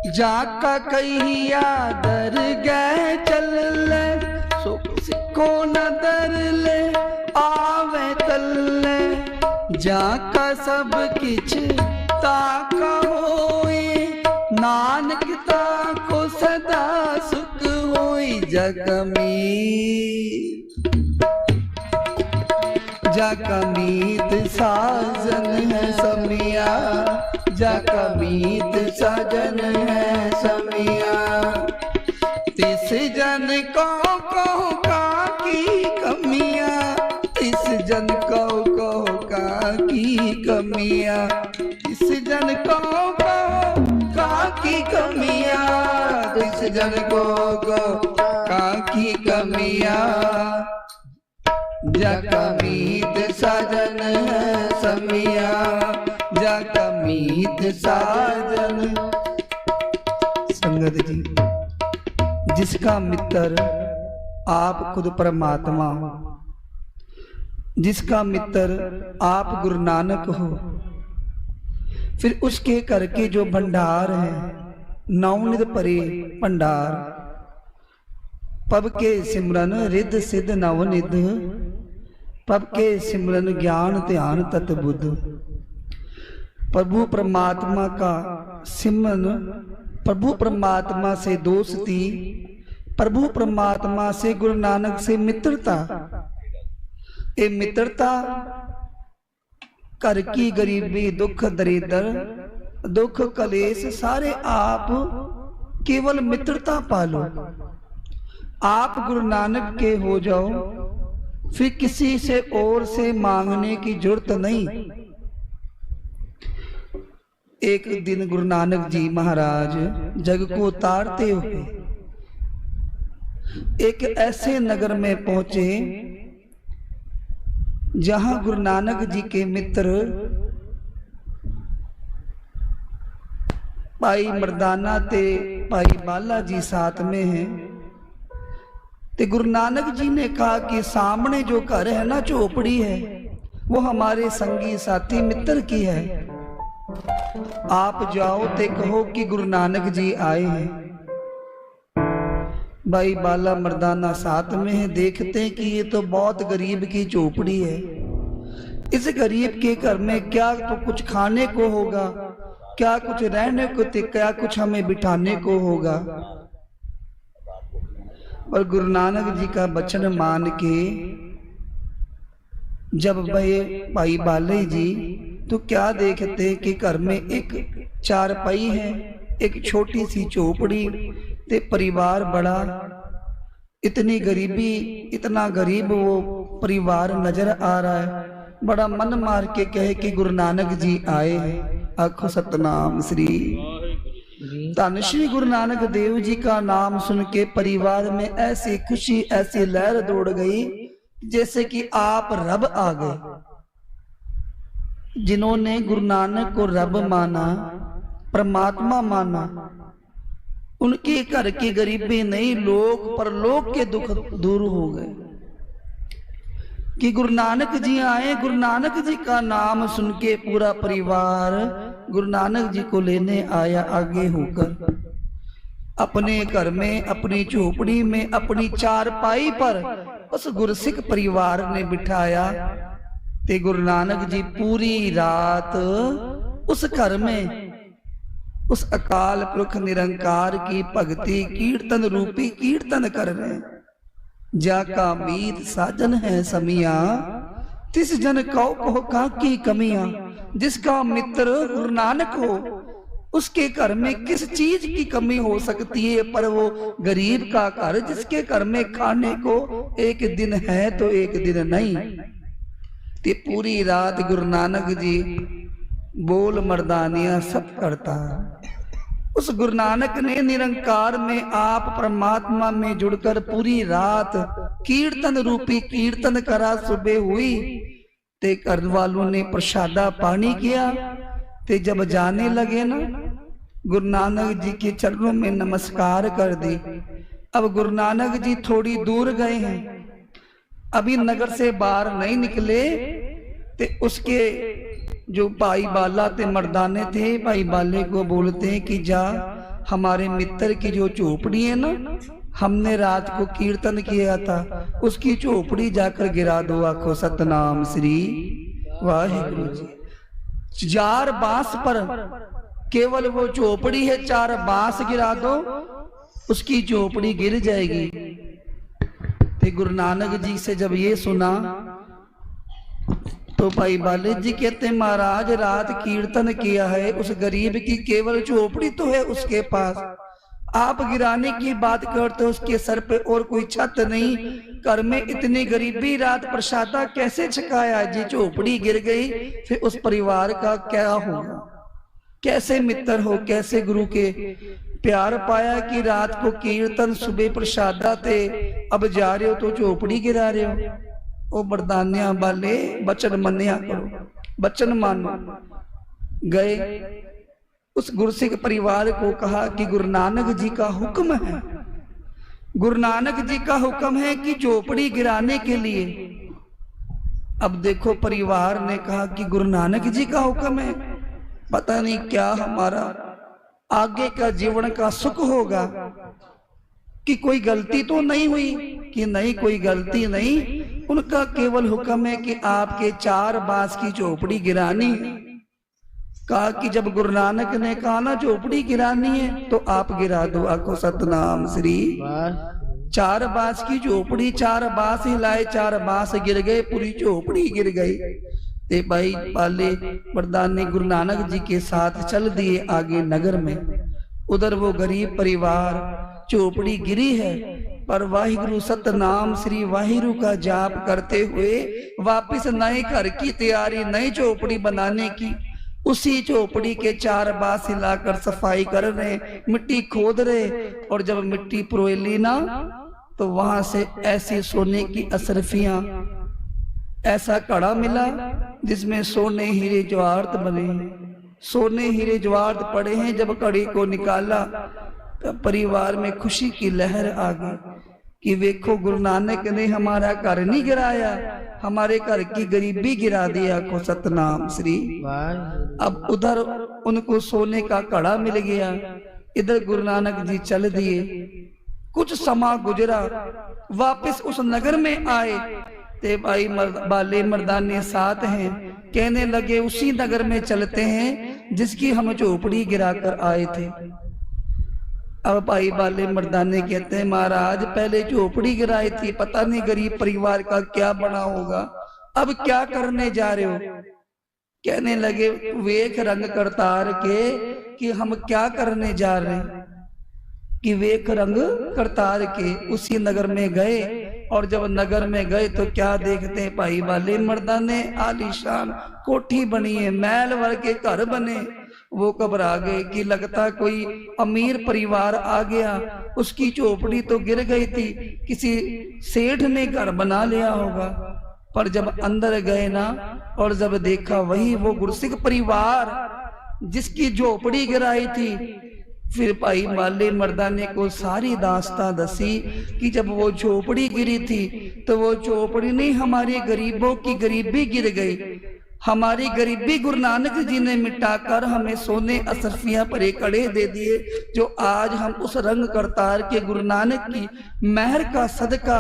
जाका कहिया दर गए चल ले, सिको न दर ले आवे तल्ले। जाका सब किछ ताका होए, नानक ताको सदा सुख होई। जाका मीत साजन है समिया, जाका मीत साजन है समिया। तिस जन को का की कमिया, तिस जन को का की कमिया, तिस जन को का की कमिया, तिस जन को का की कमिया। जाका मीत साजन है समिया, जाका मीत साजन। संगत जी, जिसका मित्र आप खुद परमात्मा हो, जिसका मित्र आप गुरु नानक हो, फिर उसके घर के जो भंडार है, नवनिध परे भंडार, पब के सिमरन रिद सिद्ध नवनिध, पब के सिमरन ज्ञान ध्यान तत बुद्ध। प्रभु परमात्मा का सिमरन, प्रभु परमात्मा से दोस्ती, प्रभु परमात्मा से गुरु नानक से मित्रता। ये मित्रता घर की गरीबी, दुख दरिद्र, दुख कलेश सारे आप केवल मित्रता पालो। आप गुरु नानक के हो जाओ, फिर किसी से और से मांगने की जरूरत नहीं। एक दिन गुरु नानक जी महाराज जग को तारते हुए एक ऐसे नगर में पहुंचे जहां गुरु नानक जी के मित्र भाई मर्दाना ते भाई बाला जी साथ में हैं। ते गुरु नानक जी ने कहा कि सामने जो घर है ना, झोपड़ी है, वो हमारे संगी साथी मित्र की है। आप जाओ ते कहो कि गुरु नानक जी आए हैं। भाई बाला मर्दाना साथ में है, देखते हैं कि ये तो बहुत गरीब की झोपड़ी है। इस गरीब के घर में क्या तो कुछ खाने को होगा, क्या कुछ रहने को, क्या कुछ हमें बिठाने को होगा। और गुरु नानक जी का वचन मान के जब भाई बाले जी तो क्या देखते कि घर में एक चारपाई है, एक छोटी सी झोपड़ी, ते परिवार बड़ा, इतनी गरीबी, इतना गरीब वो परिवार नजर आ रहा है। बड़ा मन मार के कहे कि गुरु नानक जी आए हैं। आखो सतनाम श्री। धन श्री गुरु नानक देव जी का नाम सुन के परिवार में ऐसी खुशी, ऐसी लहर दौड़ गई जैसे कि आप रब आ गए। जिन्होंने गुरु नानक को रब माना, परमात्मा माना, उनके घर की गरीबी नहीं, लोक परलोक के दुख दूर हो गए। कि गुरु नानक जी आए, गुरु नानक जी का नाम सुन के पूरा परिवार गुरु नानक जी को लेने आया आगे होकर। अपने घर में, अपनी झोपड़ी में, अपनी चारपाई पर उस गुरसिख परिवार ने बिठाया। ते गुरु नानक जी पूरी रात उस घर में उस अकाल पुरख निरंकार की भक्ति कीर्तन रूपी कीर्तन कर रहे हैं। जाका मीत साजन है समिया, तिस जन कहो का की कमियां। जिसका मित्र गुरु नानक हो, उसके घर में किस चीज की कमी हो सकती है। पर वो गरीब का घर, जिसके घर में खाने को एक दिन है तो एक दिन नहीं। ते पूरी रात गुरु नानक जी बोल मर्दानियां सब करता। उस गुरु नानक ने निरंकार में, आप परमात्मा में जुड़कर पूरी रात कीर्तन रूपी कीर्तन करा। सुबह हुई ते घर वालों ने प्रसादा पानी किया। ते जब जाने लगे ना, गुरु नानक जी के चरणों में नमस्कार कर दी। अब गुरु नानक जी थोड़ी दूर गए हैं, अभी नगर से बाहर नहीं निकले। ते उसके जो भाई बाला ते मर्दाने थे, भाई बाले को बोलते हैं कि जा हमारे मित्र की जो झोपड़ी है ना, हमने रात को कीर्तन किया था, उसकी झोपड़ी जाकर गिरा दो। आखो सतनाम श्री वाहिगुरु जी। 4 बांस पर केवल वो झोपड़ी है, 4 बांस गिरा दो, उसकी झोपड़ी गिर जाएगी। तो गुरु नानक जी से जब ये सुना तो भाई बाले जी कहते हैं, महाराज रात कीर्तन किया है, उस गरीब की केवल झोपड़ी तो है उसके पास, आप गिराने की बात करते हो, उसके सर पे और कोई छत नहीं, घर में इतनी गरीबी, रात प्रसादा कैसे छकाया जी, झोपड़ी गिर गई, फिर उस परिवार का क्या होगा? कैसे मित्र हो, कैसे गुरु के प्यार पाया कि रात को कीर्तन, सुबह प्रसादा थे, अब जा रहे हो तो झोपड़ी गिरा रहे हो। ओ बरदानिया वाले बचन मनिया करो, बचन मानो। गए उस गुरसिख परिवार को कहा कि गुरु नानक जी का हुक्म है, गुरु नानक जी का हुक्म है कि झोपड़ी गिराने के लिए। अब देखो परिवार ने कहा कि गुरु नानक जी का हुक्म है, पता नहीं क्या हमारा आगे का जीवन का सुख होगा, कि कोई गलती तो नहीं हुई, कि नहीं कोई गलती नहीं, उनका केवल हुक्म है कि आपके 4 बांस की झोपड़ी गिरानी है। कहा कि जब गुरु नानक ने कहा ना झोपड़ी गिरानी है तो आप गिरा दो। आखो सतनाम श्री। 4 बांस की झोपड़ी, 4 बांस हिलाए, 4 बांस गिर गए, पूरी झोपड़ी गिर गई। ते भाई पाले मर्दाने गुरु नानक जी के साथ चल दिए आगे नगर में। उधर वो गरीब परिवार, झोपड़ी गिरी है, पर वाहिगुरु सतनाम श्री वाहिगुरु का जाप करते हुए वापिस नए घर की तैयारी, नई झोपड़ी बनाने की। उसी झोपड़ी के 4 बांस हिलाकर सफाई कर रहे, मिट्टी खोद रहे, और जब मिट्टी पुरोली ना तो वहां से ऐसी सोने की असरफियां, ऐसा कड़ा मिला जिसमें सोने हीरे जवाहरात बने, सोने हीरे जवाहरात पड़े हैं। जब कड़ी को निकाला तो परिवार में खुशी की लहर आ गई कि देखो गुरु नानक ने हमारा घर नहीं गिराया, हमारे घर की गरीबी गिरा दिया। को सतनाम श्री। अब उधर उनको सोने का कड़ा मिल गया, इधर गुरु नानक जी चल दिए। कुछ समा गुजरा, वापस उस नगर में आए, ते भाई बाले मर्दाने साथ हैं, कहने लगे उसी नगर में चलते हैं जिसकी हम झोपड़ी गिराकर आए थे। अब भाई बाले मर्दाने कहते हैं, महाराज पहले झोपड़ी गिराई थी, पता नहीं गरीब परिवार का क्या बना होगा, अब क्या करने जा रहे हो? कहने लगे वेख रंग करतार के कि हम क्या करने जा रहे हैं, कि वेख रंग करतार के। उसी नगर में गए, और जब नगर में गए तो क्या देखते हैं भाई वाले मर्दाने, आलीशान कोठी बनी है, महल भर के घर बने। वो घबरा गए कि लगता कोई अमीर परिवार आ गया, उसकी झोपड़ी तो गिर गई थी, किसी सेठ ने घर बना लिया होगा। पर जब अंदर गए ना, और जब देखा वही वो गुरसिख परिवार जिसकी झोपड़ी गिराई थी, फिर भाई माले मर्दाने को सारी दास्तां दसी कि जब वो झोपड़ी गिरी थी तो वो झोपड़ी नहीं, हमारी गरीबों की गरीबी गिर गई। हमारी गरीबी गुरु नानक जी ने मिटाकर हमें सोने असरफियां परे कड़े दे दिए, जो आज हम उस रंग करतार के गुरु नानक की मेहर का सदका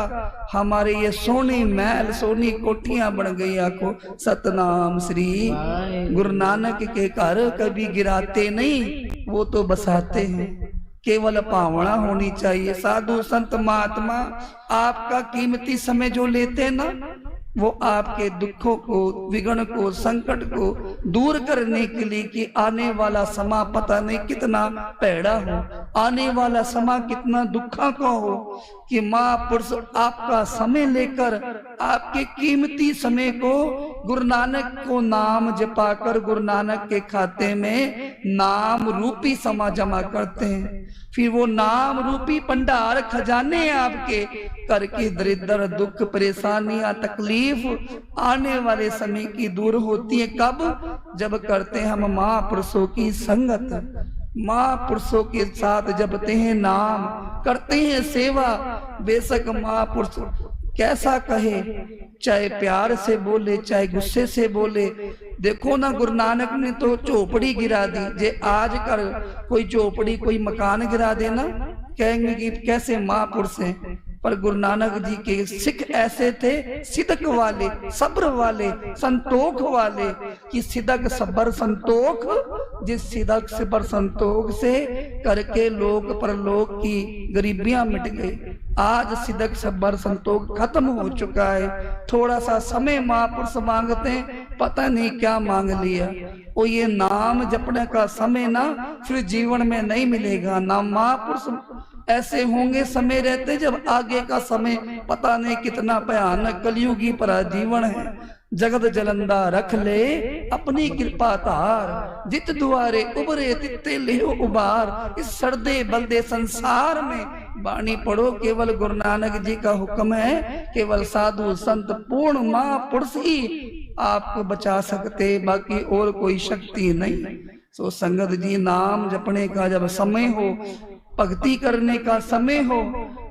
हमारे ये सोने महल, सोनी कोठियां बन गई। आखो सतनाम श्री। गुरु नानक के घर कभी गिराते नहीं, वो तो बसाते हैं। केवल पावना होनी चाहिए। साधु संत महात्मा आपका कीमती समय जो लेते हैं ना, वो आपके दुखों को, विघ्न को, संकट को दूर करने के लिए, कि आने वाला समा पता नहीं कितना पैड़ा हो, आने वाला समा कितना दुखा का हो, कि महापुरुष आपका समय लेकर आपके कीमती समय को गुरु नानक को नाम जपाकर गुरु नानक के खाते में नाम रूपी समा जमा करते हैं। फिर वो नाम रूपी भंडार खजाने आपके करके दरिद्र, दुख, परेशानियां, तकलीफ आने वाले समय की दूर होती है। कब? जब करते हैं हम महापुरुषों की संगत, महापुरुषों के साथ जपते हैं नाम, करते हैं सेवा। बेशक महापुरुष कैसा कहे चाहे प्यार से बोले चाहे गुस्से से बोले। देखो ना गुरु नानक ने तो झोपड़ी गिरा दी। जे आज कर कोई झोपड़ी कोई मकान गिरा देना कहेंगे कि कैसे महापुरुष हैं, पर गुरु नानक जी के सिख ऐसे थे सिदक वाले, सब्र वाले, संतोख वाले, कि सिदक सब्र संतोख, जिस सिदक सब्र संतोख से करके लोक परलोक की गरीबियां मिट गई। आज सिदक सब्र संतोख खत्म हो चुका है। थोड़ा सा समय महापुरुष मांगते हैं, पता नहीं क्या मांग लिया। वो ये नाम जपने का समय ना फिर जीवन में नहीं मिलेगा। नाम महापुरुष ऐसे होंगे समय रहते जब आगे का समय पता नहीं कितना भयानक कलयुगी पराजीवन है। जगत जलंदा रख ले अपनी कृपा तार, जित दुआरे उबरे तित्ते ले उबार। इस सर्दे बलदे संसार में बाणी पढ़ो, केवल गुरु नानक जी का हुक्म है। केवल साधु संत पूर्ण महापुरुष ही आपको बचा सकते, बाकी और कोई शक्ति नहीं। सो संगत जी, नाम जपने का जब समय हो, भक्ति करने का समय हो,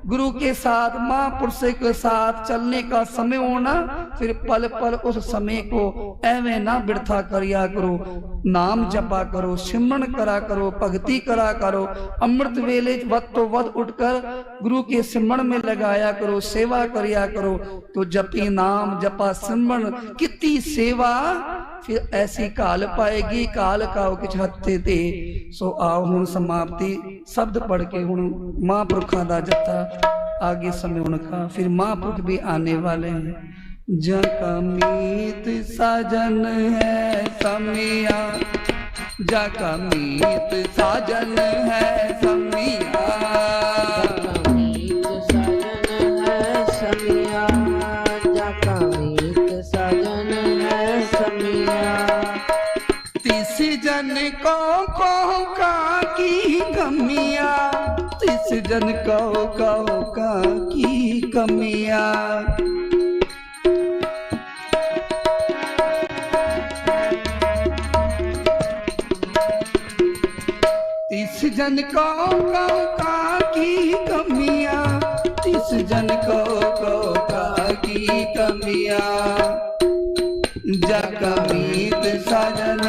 गुरु के साथ महापुरुष के साथ चलने का समय होना, फिर पल पल उस समय को एवं ना बिरथा करिया करो। नाम जपा करो, सिमरन करा करो, भक्ति करा करो। अमृत वेले वत तो वत उठकर गुरु के सिमरन में लगाया करो, सेवा करिया करो। तो जपी नाम जपा सिमरन कितनी सेवा, फिर ऐसी काल पाएगी काल का किछ हत्थे ते। सो आओ हुण समाप्ति शब्द पढ़ के हुण महापुरखा दा जत्था आगे समय उनका, फिर महापुरुष भी आने वाले हैं। जका मीत साजन है समिया, जका मीत साजन है समिया, जन को का की कमिया, तिस जन को का की कमिया। तिस जन को का की कमिया, तिस जन को का की कमिया। जका मीत साजन